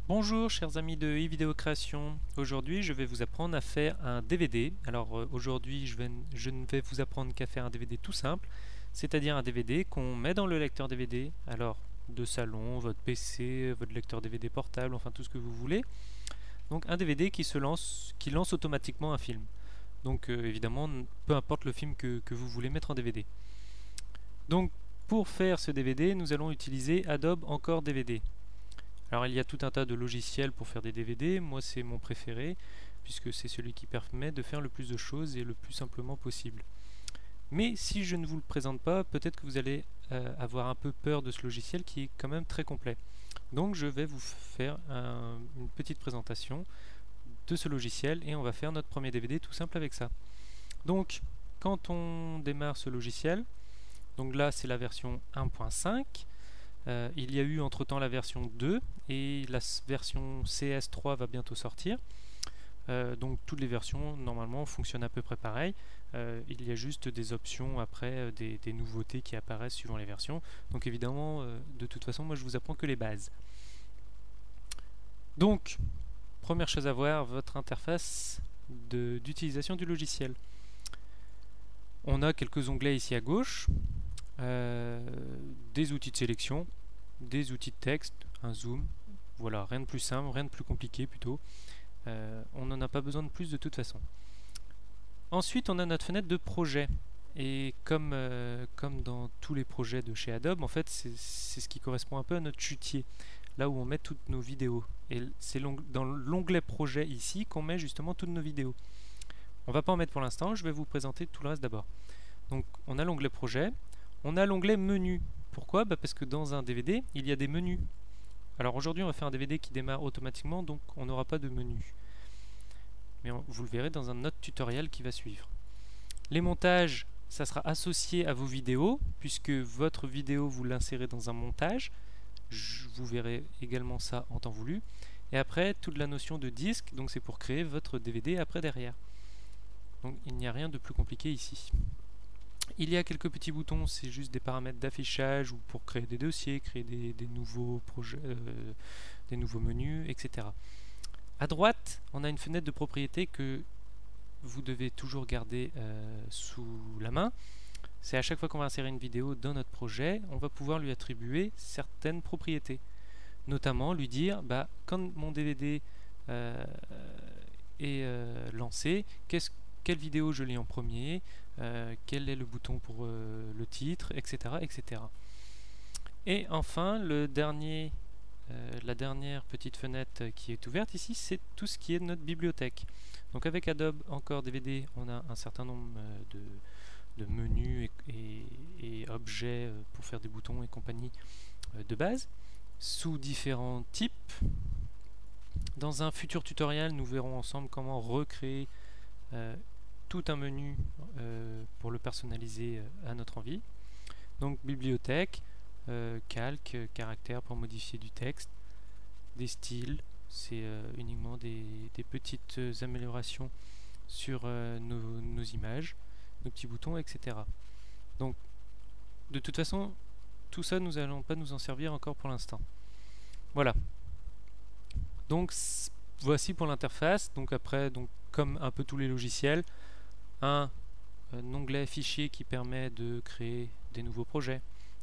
Bonjour chers amis de eVideo Création. Aujourd'hui je vais vous apprendre à faire un DVD. Alors aujourd'hui je ne vais vous apprendre qu'à faire un DVD tout simple, c'est-à-dire un DVD qu'on met dans le lecteur DVD, alors de salon, votre PC, votre lecteur DVD portable, enfin tout ce que vous voulez. Donc un DVD qui lance automatiquement un film. Donc évidemment peu importe le film que vous voulez mettre en DVD. Donc pour faire ce DVD nous allons utiliser Adobe Encore DVD. Alors il y a tout un tas de logiciels pour faire des DVD, moi c'est mon préféré, puisque c'est celui qui permet de faire le plus de choses et le plus simplement possible. Mais si je ne vous le présente pas, peut-être que vous allez avoir un peu peur de ce logiciel qui est quand même très complet. Donc je vais vous faire une petite présentation de ce logiciel et on va faire notre premier DVD tout simple avec ça. Donc quand on démarre ce logiciel, donc là c'est la version 1.5. Il y a eu entre temps la version 2 et la version CS3 va bientôt sortir. Donc toutes les versions normalement fonctionnent à peu près pareil. Il y a juste des options après, des nouveautés qui apparaissent suivant les versions. Donc évidemment, de toute façon, moi je vous apprends que les bases. Donc, première chose à voir, votre interface d'utilisation du logiciel. On a quelques onglets ici à gauche. Des outils de sélection, des outils de texte, un zoom, voilà, rien de plus simple, rien de plus compliqué plutôt. On n'en a pas besoin de plus de toute façon. Ensuite on a notre fenêtre de projet, et comme dans tous les projets de chez Adobe, en fait c'est ce qui correspond un peu à notre chutier, là où on met toutes nos vidéos, et c'est dans l'onglet projet ici qu'on met justement toutes nos vidéos. On va pas en mettre pour l'instant, je vais vous présenter tout le reste d'abord. Donc on a l'onglet projet. On a l'onglet menu. Pourquoi? Parce que dans un DVD, il y a des menus. Alors aujourd'hui, on va faire un DVD qui démarre automatiquement, donc on n'aura pas de menu. Mais vous le verrez dans un autre tutoriel qui va suivre. Les montages, ça sera associé à vos vidéos, puisque votre vidéo, vous l'insérez dans un montage. Vous verrez également ça en temps voulu. Et après, toute la notion de disque, donc c'est pour créer votre DVD après derrière. Donc il n'y a rien de plus compliqué ici. Il y a quelques petits boutons, c'est juste des paramètres d'affichage ou pour créer des dossiers, créer des nouveaux projets, des nouveaux menus, etc. À droite, on a une fenêtre de propriété que vous devez toujours garder sous la main. C'est à chaque fois qu'on va insérer une vidéo dans notre projet, on va pouvoir lui attribuer certaines propriétés. Notamment lui dire, quand mon DVD est lancé, quelle vidéo je lis en premier, quel est le bouton pour le titre, etc., etc. Et enfin, la dernière petite fenêtre qui est ouverte ici, c'est tout ce qui est de notre bibliothèque. Donc avec Adobe Encore DVD, on a un certain nombre de menus et objets pour faire des boutons et compagnie de base, sous différents types. Dans un futur tutoriel, nous verrons ensemble comment recréer tout un menu pour le personnaliser à notre envie. Donc bibliothèque, calque, caractère pour modifier du texte, des styles, c'est uniquement des petites améliorations sur nos images, nos petits boutons, etc. Donc de toute façon, tout ça nous n'allons pas nous en servir encore pour l'instant. Voilà. Donc voici pour l'interface. Donc après, comme un peu tous les logiciels, un onglet fichier qui permet de créer des nouveaux projets,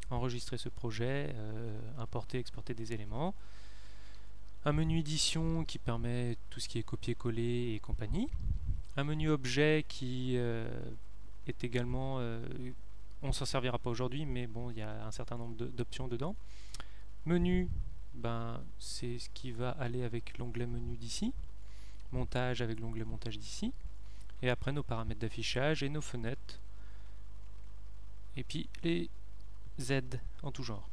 enregistrer ce projet, importer, exporter des éléments, un menu édition qui permet tout ce qui est copier-coller et compagnie, un menu objet qui est également, on s'en servira pas aujourd'hui, mais bon, il y a un certain nombre d'options dedans. Menu, c'est ce qui va aller avec l'onglet menu d'ici, montage avec l'onglet montage d'ici, et après nos paramètres d'affichage et nos fenêtres, et puis les Z en tout genre.